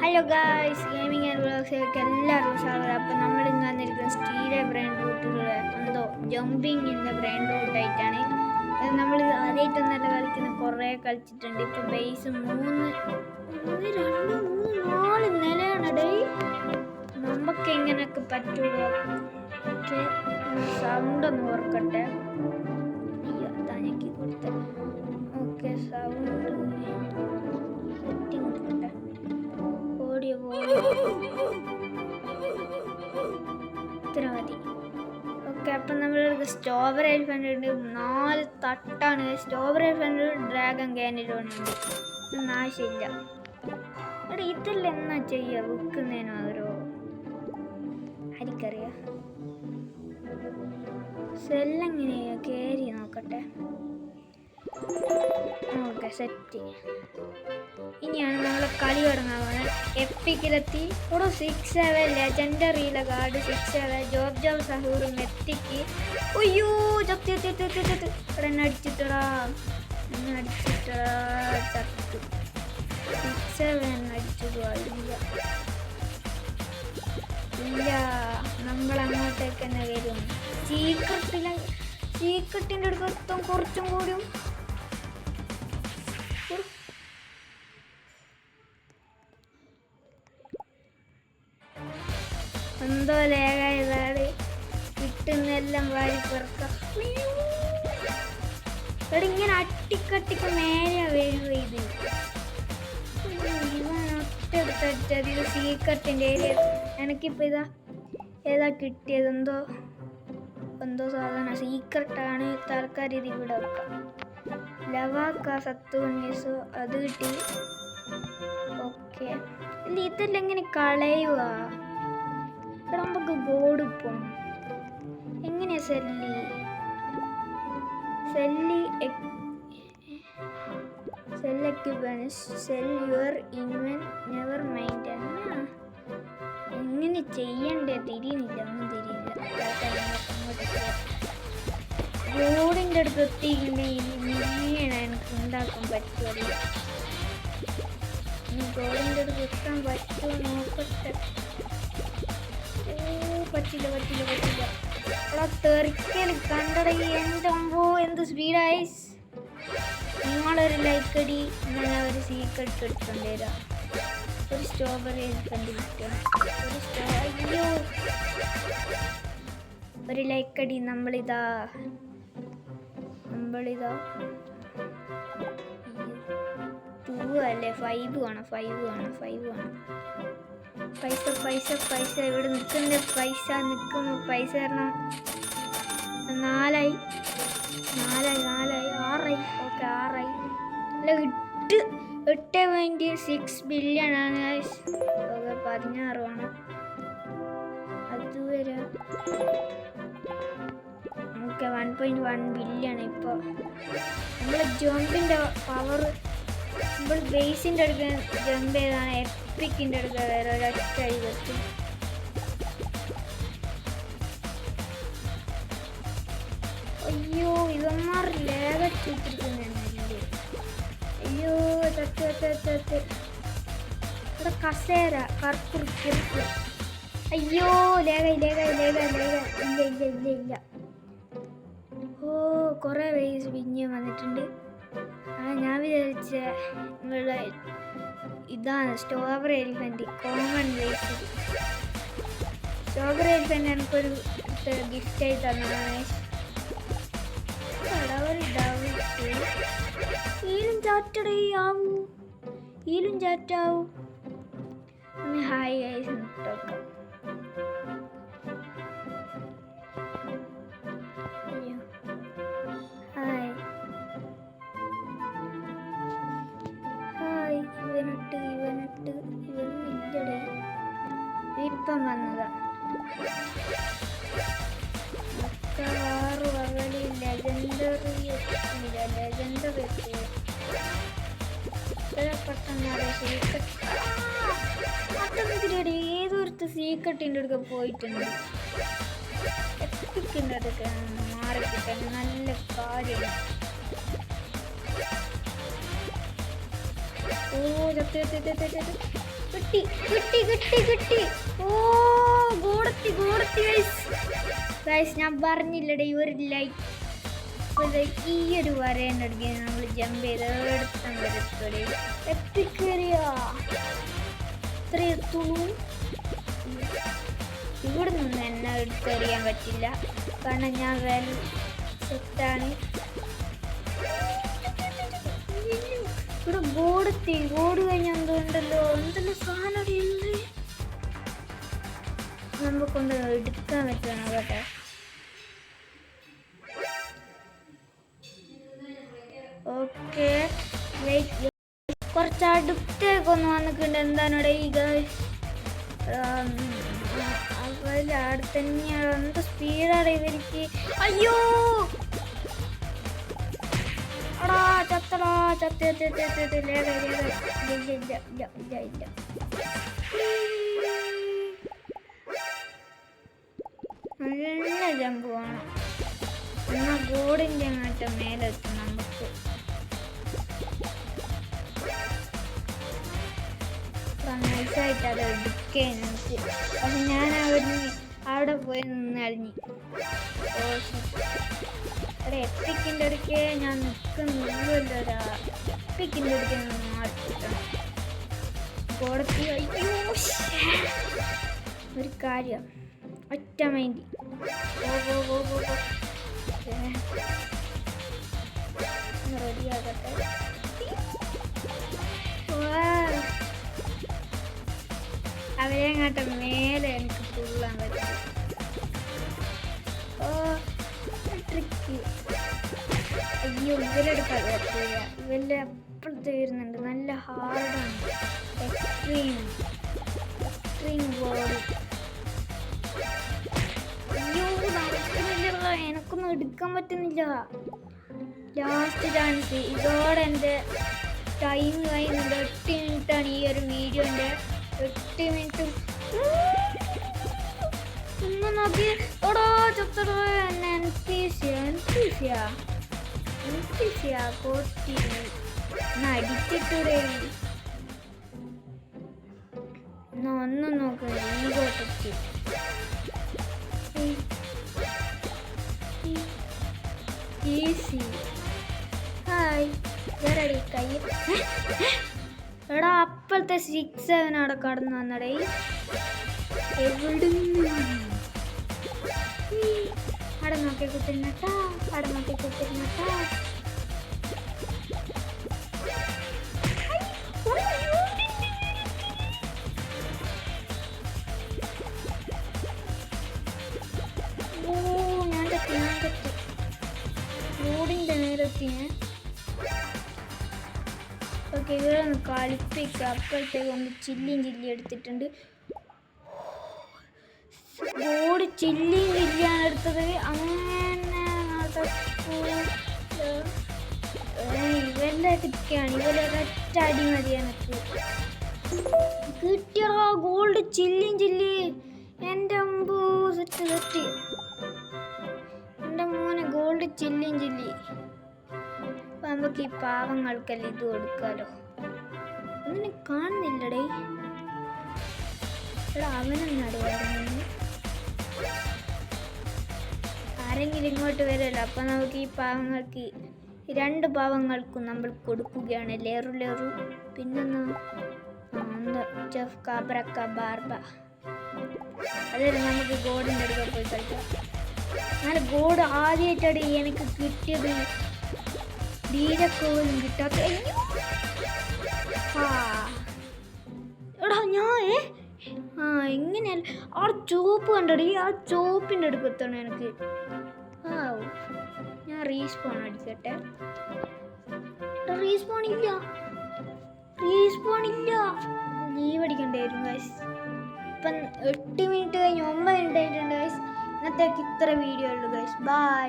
Hello guys, gaming and വ്ളോഗ്സിലേക്ക് എല്ലാവർക്കും സ്വാഗതം. അപ്പം നമ്മൾ ഇന്ന് വന്നിരിക്കുന്നത് സ്റ്റീലെ ബ്രെയിൻ റൂട്ടുകൾ എന്തോ ജമ്പിങ്ങിൻ്റെ ബ്രെയിൻ റൂട്ടായിട്ടാണ്. നമ്മൾ ആദ്യമായിട്ടൊന്നല്ല കളിക്കുന്നത്, കുറേ കളിച്ചിട്ടുണ്ട്. ഇപ്പം ബേസ് 4 നിലയാണ് ഡേ. നമുക്ക് എങ്ങനെയൊക്കെ പറ്റുള്ളൂ. ഓക്കെ, സൗണ്ട് ഒന്ന് ഓർക്കട്ടെ. തനിക്ക് കൊടുത്ത ഓക്കെ സൗണ്ട് സെറ്റിംഗ് കൊടുക്കട്ടെ. ഇത്ര മതി. ഓക്കെ, അപ്പം നമ്മൾ സ്ട്രോബെറി എലിഫൻ്റ് ഉണ്ട്. 4 തട്ടാണ്. സ്ട്രോബെറി എലിഫൻ്റ് ഡ്രാഗൺ ക്യാൻഡിലുണ്ട്. ഒന്നും ആവശ്യമില്ല. എടാ ഇതെല്ലാം എന്നാ ചെയ്യുക വിൽക്കുന്നതിനോ ഓരോ ആർക്കറിയാം. സെല്ലെങ്ങനെയാ കയറി നോക്കട്ടെ. Okay, set. ഇനിയാണ് നമ്മളെ കളി തുടങ്ങാൻ പോകുന്നത്. എപ്പിക്കിലെത്തി ഇവിടെ 6-7 ലെജൻഡറിയിലെ കാർഡ് 6-7 ജോബ് സഹൂറും എത്തിക്ക്. അയ്യോ ചത്തി ഇവിടെ എന്നെ അടിച്ചിട്ടടാ ചത്തു. 6-7 അടിച്ചിടുക. ഇല്ല നമ്മളങ്ങോട്ടേക്ക് തന്നെ വരും. ചീക്കട്ടിൻ്റെ അടുത്ത് കുറച്ചും കൂടിയും എന്തോ ലേഖായതാണ്. കിട്ടുന്നെല്ലാം വാരി പെറുക്കാം. ഇവിടെ ഇങ്ങനെ അട്ടിക്കട്ടിക്ക് മേലെ വരുക. ഇത് ഇവൻ ഒറ്റെടുത്തടിച്ചത്. ഇത് സീക്രട്ടിൻ്റെ ഏരിയ. എനിക്കിപ്പോൾ ഏതാ കിട്ടിയത്? എന്തോ സാധനം സീക്രട്ടാണ്. തൽക്കാലം ഇത് ഇവിടെ വെക്കാം. ലവാക്ക സത്തുവന്യസോ അത് കിട്ടി. ഓക്കെ, അല്ല ഇതെല്ലാം എങ്ങനെ കളയുക? ഇവിടെ നമുക്ക് ഗോഡ് ഇപ്പം എങ്ങനെയാ സെല്ല് എക്യുപ്മെന്റ്സ് സെൽ യുവർ ഇൻവെൻ നെവർ മൈൻഡ്. എങ്ങനെ ചെയ്യണ്ടേ തിരിയുന്നില്ല, ഒന്നും തിരിയില്ല. ഗോഡിൻ്റെ അടുത്ത് എത്തിക്കണേ എനിക്ക് ഉണ്ടാക്കാൻ പറ്റുമല്ലോ. ഗോഡിൻ്റെ അടുത്ത് എത്താൻ പറ്റുമോ നോക്കട്ടെ. പറ്റില്ല. അവിടെ തെറിക്കൽ കണ്ടട. എൻ്റെ അമ്പോ എന്ത് സ്പീഡായി. നിങ്ങളൊരു ലൈക്ക് അടി. ഞാൻ ഒരു സീക്രട്ട് എടുക്കേണ്ടി വരാം. ഒരു സ്ട്രോബെറി കണ്ടുപിടിക്കണം. അയ്യോ ഒരു ലൈക്ക് അടി. നമ്മളിതാ 2 അല്ലേ 5 വേണം. പൈസ ഇവിടെ നിൽക്കുന്ന പൈസ തരണം. 4 6 ഓക്കെ 6 അല്ല 8.6 ബില്യൺ ആണ്. 16 വേണം. അതുവരെ ഓക്കെ 1.1 ബില്യൺ. ഇപ്പോൾ നമ്മൾ ജമ്പിൻ്റെ പവർ നമ്മൾ ബേസിൻ്റെ അടുത്ത് ജമ്പ് ചെയ്താണ്. എപ്പിക്കിൻ്റെ അടുത്ത് വേറെ ഒരൊറ്റ എഴുതും. അയ്യോ ഇവന്മാർ ലേഖിട്ടിരിക്കുന്നുണ്ടല്ലേ. അയ്യോ ചത്ത് ഇവിടെ കസേര കറുപ്പ്. അയ്യോ ലേഖ ഇല്ല. ഓ കുറേ വേസ് പിന്നെയും വന്നിട്ടുണ്ട്. ഞാൻ വിചാരിച്ച നിങ്ങളുടെ ഇതാണ് strawberry elephant common ways. Strawberry elephant എനിക്കൊരു ഗിഫ്റ്റായി തന്നതാണ്. ഈലും ചാറ്റാവും. ഹായ് ഗൈസ് ഇട്ടോക്കാം. ഇവനില്ലടേ. ഇപ്പം വന്നതാ. വേറെ വകലി ലെജൻഡറി ഏതൊരുത്ത് സീക്രട്ടിൻ്റെ അടുക്ക പോയിട്ടുണ്ട്. എപ്പിക്കിൻ്റെ അടുക്ക മാറിക്കിട്ടാൻ നല്ല കാര്യം. ഓ ചത്ത് കിട്ടി കിട്ടി കിട്ടി കിട്ടി. ഓ ഗോഡത്തി ഗൈസ്, ഞാൻ പറഞ്ഞില്ലടേ ഈ ഒരു ലൈക്ക് ഈ ഒരു വരേൻ്റെ അടുക്കേ നമ്മൾ ജമ്പ് ചെയ്ത് എടുത്താൽ വരത്തോടെ എത്തിക്കറിയ ഇത്ര എത്തുന്നു. ഇവിടെ നിന്ന് എന്നെ എടുത്തെറിയാൻ പറ്റില്ല, കാരണം ഞാൻ വെൽ സെറ്റാണ്. ഇവിടെ ഗോഡ് കഴിഞ്ഞാൽ എന്തുണ്ടല്ലോ സാധനം അറിയുന്നത് നമുക്കൊന്ന് എടുക്കാൻ പറ്റണം കേട്ടെ. ഓക്കെ കുറച്ച് അടുത്തേക്കൊന്ന് വന്നിട്ടുണ്ട്. എന്താണോടെ ഈ അവരുടെ അടുത്ത് തന്നെയാണ്. എന്ത് സ്പീഡാണ് ഇവർക്ക്. അയ്യോ എടാ ചത്തടാ ചത്ത് നല്ല ജമ്പ് വേണം. എന്നാൽ ഗോഡിൻ്റെ അങ്ങോട്ട് മേലെത്തും നമുക്ക്. നൈസായിട്ട് അത് എടുക്കേ നമുക്ക്. പക്ഷെ ഞാൻ അവിടെ പോയി നിന്നറിഞ്ഞു. അവിടെ എപ്പിക്കിൻ്റെ അടുക്കേ ഞാൻ നിൽക്കുന്നില്ലല്ലോ. എപ്പിക്കിൻ്റെ അടുക്കേ മാറ്റിട്ടാണ് കൊടുത്തി. അയ്യോ ഒരു കാര്യം ഒറ്റ മൈൻഡ് റെഡിയാകട്ടെ. അവരെ അങ്ങോട്ട് മേലെ എനിക്ക് തുള്ളാൻ പറ്റും. ഓ ട്രിക്ക്. അയ്യോ ഇവരെടുക്കാൻ പറ്റില്ല. ഇവരുടെ അപ്പുറത്ത് വരുന്നുണ്ട്. നല്ല ഹാർഡാണ്. Extreme body. അയ്യോ നടക്കുന്നില്ല, എനക്കൊന്നും എടുക്കാൻ പറ്റുന്നില്ല. Last chance. ഇതോടെ എൻ്റെ ടൈം കഴിയുന്നുണ്ട്. 8 മിനിറ്റാണ് ഈ ഒരു വീഡിയോൻ്റെ. 8 മിനിറ്റും ഒന്ന് നോക്കി. ഓടോ ചത്തടോ കോട്ടി അടിച്ചിട്ടൂടെ. ഒന്നും നോക്കുക ഈ കോട്ടയ്ക്ക്. ഈസി. ഹായ് വേറെടി കൈ. എടാ അപ്പോഴത്തെ 6-7 അവിടെ കടന്നു വന്നടേ. എവിടുന്ന് അവിടെ നോക്കി കുത്തിരുന്നട്ടാ. ഓ ഞാൻ തെറ്റി റോഡിൻ്റെ നേരത്തി. ഓക്കെ ഇവരൊന്ന് കളിപ്പിക്കുക. അപ്പോഴത്തേക്ക് ഒന്ന് ചില്ലി എടുത്തിട്ടുണ്ട്. ബോർഡ് ചില്ലിയാണ് എടുത്തത്. അങ്ങനെ ഇവരുടെ കിട്ടിയാണ്. ഇവരുടെ ഒറ്റ അടി മതി എനിക്ക്. കിട്ടിയടാ ഗോൾഡ് ചില്ലി. എൻ്റെ അമ്പൂ സെറ്റ്. എൻ്റെ മോനെ ഗോൾഡ് ചില്ലി. അപ്പം നമുക്ക് ഈ പാവങ്ങൾക്കല്ല ഇത് കൊടുക്കാലോ. ഒന്നിനെ കാണുന്നില്ലടേ. എടാ അവനെന്നാട് വരുന്നത്. ആരെങ്കിലും ഇങ്ങോട്ട് വരുമല്ലോ. അപ്പം നമുക്ക് ഈ പാവങ്ങൾക്ക് 2 പാവങ്ങൾക്കും നമ്മൾ കൊടുക്കുകയാണ്. ലെറു പിന്നൊന്ന് ചെഫ് കാബ്രക്ക ബാർബ. അതായത് നമുക്ക് ഗോഡിൻ്റെ അടുക്ക പോയി കളിക്കാം. ഞാൻ ഗോഡ് ആദ്യമായിട്ടാണ് എനിക്ക് കിട്ടിയത്. ഡീരക്കോലും കിട്ടാത്ത. എടാ ഞാൻ എങ്ങനെയല്ല ആ ചോപ്പ് കണ്ടടി. ആ ചോപ്പിൻ്റെ അടുക്കെത്തണം എനിക്ക്. ഞാൻ റീസ്പോൺ അടിക്കട്ടെ. റീസ്പോൺ ഇല്ല. ലീവ് അടിക്കേണ്ടി വരും ഗൈസ്. ഇപ്പം 8 മിനിറ്റ് കഴിഞ്ഞ് 9 മിനിറ്റ് ആയിട്ടുണ്ട് ഗൈസ്. ഇന്നത്തേക്ക് ഇത്ര വീഡിയോ ഉള്ളൂ ഗൈസ്. ബൈ.